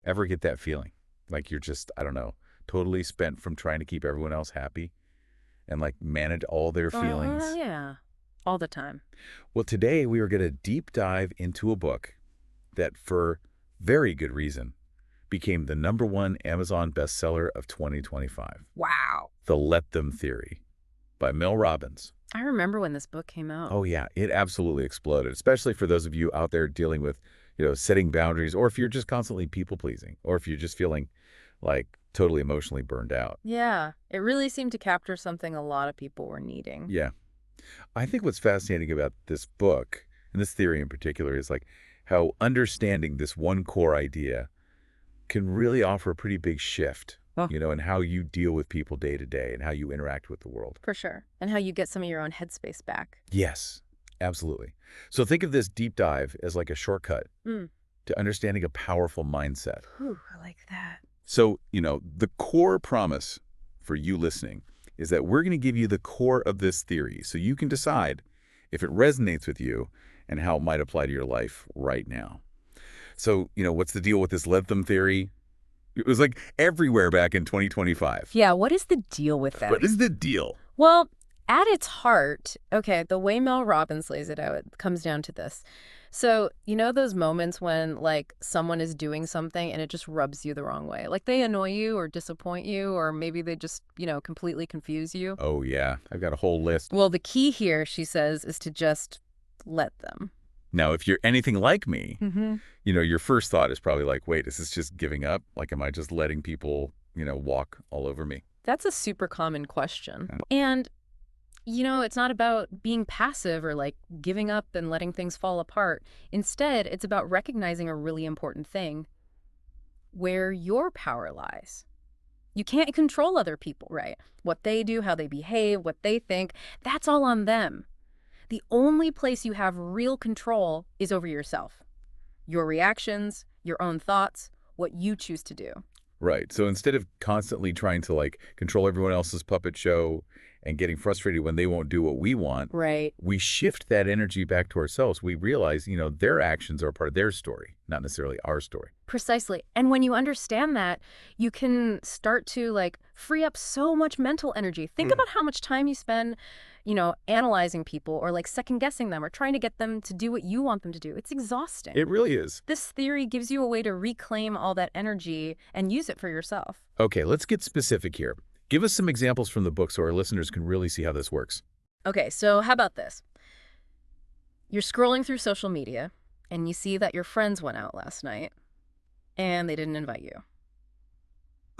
Ever get that feeling? Like you're just, I don't know, totally spent from trying to keep everyone else happy and like manage all their feelings? Yeah, all the time. Well, today we are going to deep dive into a book that, for very good reason, became the #1 Amazon bestseller of 2025, Wow. The Let Them Theory by Mel Robbins. I remember when this book came out. Oh yeah, it absolutely exploded, especially for those of you out there dealing with, setting boundaries, or if you're just constantly people pleasing, or if you're just feeling like totally emotionally burned out. Yeah, it really seemed to capture something a lot of people were needing. Yeah. I think what's fascinating about this book, and this theory in particular, is like how understanding this one core idea can really offer a pretty big shift, Oh, in how you deal with people day to day and how you interact with the world. for sure. And how you get some of your own headspace back. Yes, absolutely. So think of this deep dive as like a shortcut Mm. to understanding a powerful mindset. Whew, I like that. So, the core promise for you listening is that we're going to give you the core of this theory so you can decide if it resonates with you and how it might apply to your life right now. So, what's the deal with this let them theory? It was like everywhere back in 2025. Yeah, what is the deal with that? What is the deal? Well, at its heart, okay, the way Mel Robbins lays it out, it comes down to this. So, you know those moments when, like, someone is doing something and it just rubs you the wrong way? Like, they annoy you or disappoint you, or maybe they just, completely confuse you? Oh, yeah. I've got a whole list. Well, the key here, she says, is to just let them. Now, if you're anything like me, Mm-hmm. your first thought is probably like, wait, is this just giving up? Like, am I just letting people, walk all over me? That's a super common question. Yeah. And it's not about being passive or like giving up and letting things fall apart. Instead, it's about recognizing a really important thing: where your power lies. You can't control other people, right? What they do, how they behave, what they think, that's all on them. The only place you have real control is over yourself. Your reactions, your own thoughts, what you choose to do. Right. So instead of constantly trying to like control everyone else's puppet show and getting frustrated when they won't do what we want, Right. we shift that energy back to ourselves. We realize, their actions are a part of their story, not necessarily our story. Precisely. And when you understand that, you can start to like free up so much mental energy. Think about how much time you spend, analyzing people or like second guessing them or trying to get them to do what you want them to do. It's exhausting. It really is. This theory gives you a way to reclaim all that energy and use it for yourself. Okay, let's get specific here. Give us some examples from the book so our listeners can really see how this works. Okay, so how about this? You're scrolling through social media and you see that your friends went out last night and they didn't invite you.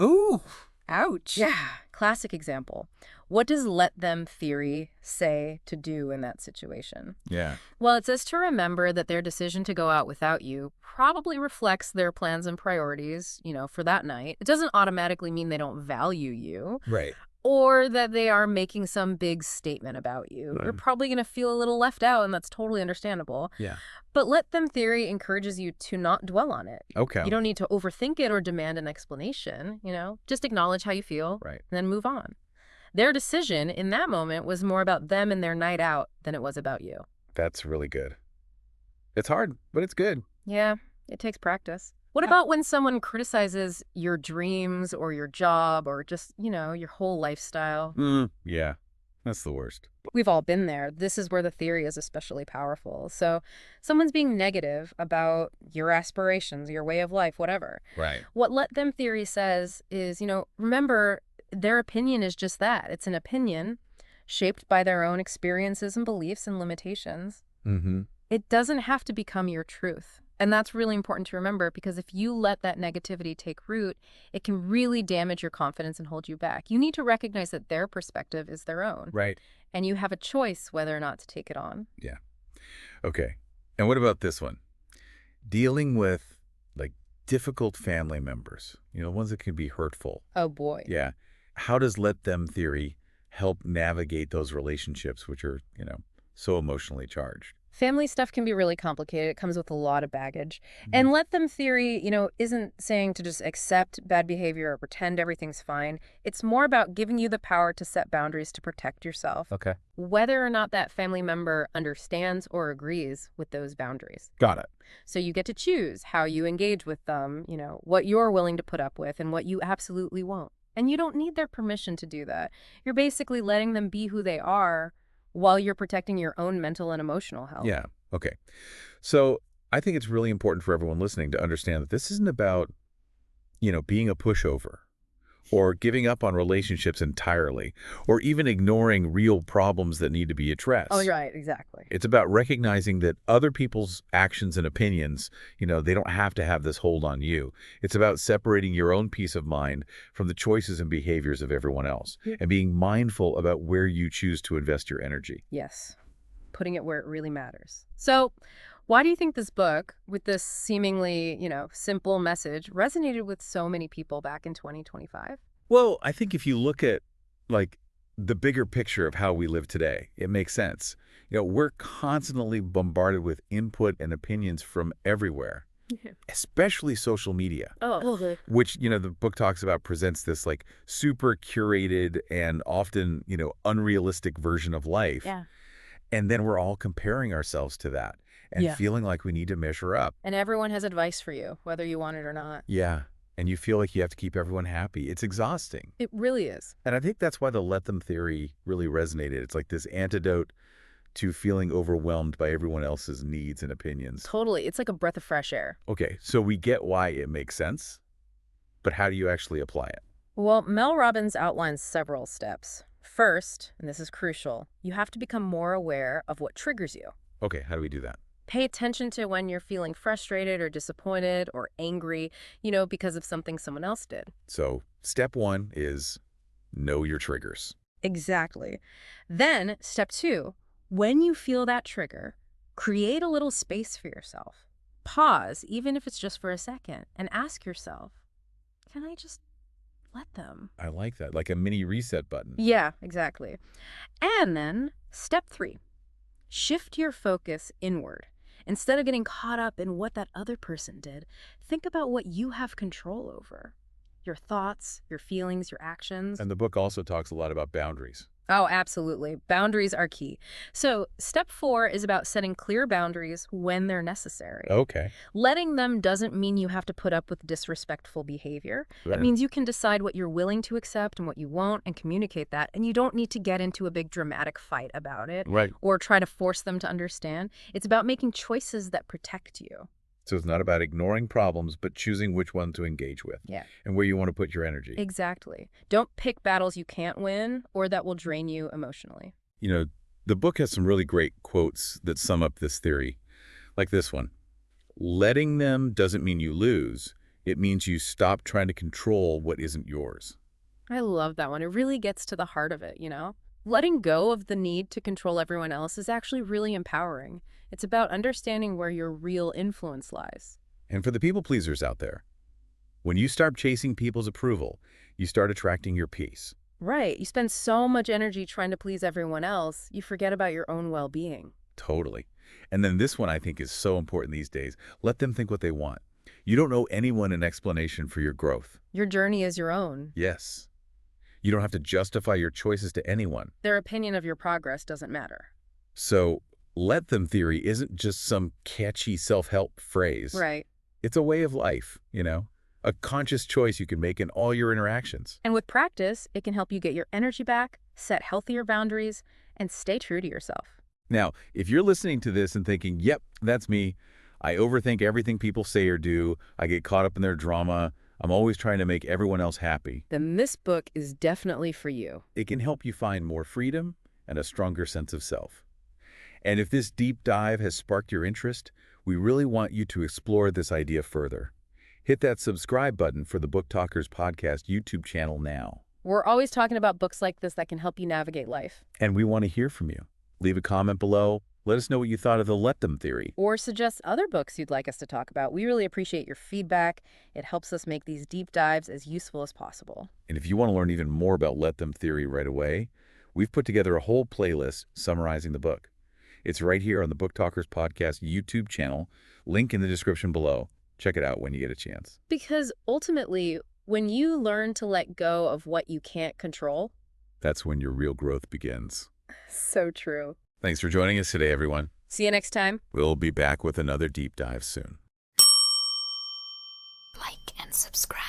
Ooh, ouch. Yeah, classic example. What does let them theory say to do in that situation? Yeah. Well, it says to remember that their decision to go out without you probably reflects their plans and priorities, for that night. It doesn't automatically mean they don't value you Right. or that they are making some big statement about you. You're Right. probably going to feel a little left out, and that's totally understandable. Yeah. But let them theory encourages you to not dwell on it. Okay. You don't need to overthink it or demand an explanation, just acknowledge how you feel Right. and then move on. Their decision in that moment was more about them and their night out than it was about you. That's really good. It's hard, but it's good. Yeah, it takes practice. What Yeah. about when someone criticizes your dreams or your job or just, your whole lifestyle? Yeah. That's the worst. We've all been there. This is where the theory is especially powerful. So someone's being negative about your aspirations, your way of life, whatever. Right. What let them theory says is, remember, their opinion is just that. It's an opinion shaped by their own experiences and beliefs and limitations. Mm-hmm. It doesn't have to become your truth. And that's really important to remember, because if you let that negativity take root, it can really damage your confidence and hold you back. You need to recognize that their perspective is their own. Right. And you have a choice whether or not to take it on. Yeah. Okay. And what about this one? Dealing with like difficult family members, ones that can be hurtful. Oh, boy. Yeah. How does let them theory help navigate those relationships which are, so emotionally charged? Family stuff can be really complicated. It comes with a lot of baggage. Mhm. And let them theory, isn't saying to just accept bad behavior or pretend everything's fine. It's more about giving you the power to set boundaries to protect yourself, Okay. whether or not that family member understands or agrees with those boundaries. Got it. So you get to choose how you engage with them, what you're willing to put up with and what you absolutely won't. And you don't need their permission to do that. You're basically letting them be who they are while you're protecting your own mental and emotional health. Yeah. Okay. So I think it's really important for everyone listening to understand that this isn't about, being a pushover or giving up on relationships entirely or even ignoring real problems that need to be Oh, addressed. right, exactly. It's about recognizing that other people's actions and opinions, they don't have to have this hold on you. It's about separating your own peace of mind from the choices and behaviors of everyone else Yeah. and being mindful about where you choose to invest your energy. Yes, putting it where it really matters. So, why do you think this book, with this seemingly, simple message, resonated with so many people back in 2025? Well, I think if you look at like the bigger picture of how we live today, it makes sense. We're constantly bombarded with input and opinions from everywhere, Yeah. especially social media, Oh, okay. which, the book talks about presents this like super curated and often, unrealistic version of life. Yeah. And then we're all comparing ourselves to that and Yeah. feeling like we need to measure up. And everyone has advice for you, whether you want it or not. Yeah. And you feel like you have to keep everyone happy. It's exhausting. It really is. And I think that's why the let them theory really resonated. It's like this antidote to feeling overwhelmed by everyone else's needs and opinions. Totally. It's like a breath of fresh air. Okay, so we get why it makes sense, but how do you actually apply it? Well, Mel Robbins outlines several steps. First, and this is crucial, you have to become more aware of what triggers you. Okay, how do we do that? Pay attention to when you're feeling frustrated or disappointed or angry, because of something someone else did. So step one is know your triggers. Exactly. Then, step two, when you feel that trigger, create a little space for yourself. Pause, even if it's just for a second, and ask yourself, can I just let them? I like that, like a mini reset button. Yeah, exactly. And then, step three, shift your focus inward. Instead of getting caught up in what that other person did, think about what you have control over. Your thoughts, your feelings, your actions. And the book also talks a lot about boundaries. Oh, absolutely. Boundaries are key. So, step 4 is about setting clear boundaries when they're necessary. Okay. Letting them doesn't mean you have to put up with disrespectful behavior. Right. It means you can decide what you're willing to accept and what you won't and communicate that. And you don't need to get into a big dramatic fight about it Right. or try to force them to understand. It's about making choices that protect you. So it's not about ignoring problems, but choosing which one to engage with. Yeah. And where you want to put your energy. Exactly. Don't pick battles you can't win or that will drain you emotionally. The book has some really great quotes that sum up this theory, like this one. Letting them doesn't mean you lose. It means you stop trying to control what isn't yours. I love that one. It really gets to the heart of it, Letting go of the need to control everyone else is actually really empowering. It's about understanding where your real influence lies. And for the people pleasers out there, when you start chasing people's approval, you start attracting your peace. Right. You spend so much energy trying to please everyone else, you forget about your own well-being. Totally. And then this one I think is so important these days. Let them think what they want. You don't owe anyone an explanation for your growth. Your journey is your own. Yes. You don't have to justify your choices to anyone. Their opinion of your progress doesn't matter. So let them theory isn't just some catchy self-help phrase. Right. It's a way of life, a conscious choice you can make in all your interactions. And with practice, it can help you get your energy back, set healthier boundaries, and stay true to yourself. Now, if you're listening to this and thinking, yep, that's me. I overthink everything people say or do. I get caught up in their drama. I'm always trying to make everyone else happy. Then this book is definitely for you. It can help you find more freedom and a stronger sense of self. And if this deep dive has sparked your interest, we really want you to explore this idea further. Hit that subscribe button for the Book Talkers Podcast YouTube channel now. We're always talking about books like this that can help you navigate life. And we want to hear from you. Leave a comment below. Let us know what you thought of the let them theory. Or suggest other books you'd like us to talk about. We really appreciate your feedback. It helps us make these deep dives as useful as possible. And if you want to learn even more about let them theory right away, we've put together a whole playlist summarizing the book. It's right here on the Book Talkers Podcast YouTube channel. Link in the description below. Check it out when you get a chance. Because ultimately, when you learn to let go of what you can't control... That's when your real growth begins. So true. Thanks for joining us today, everyone. See you next time. We'll be back with another deep dive soon. Like and subscribe.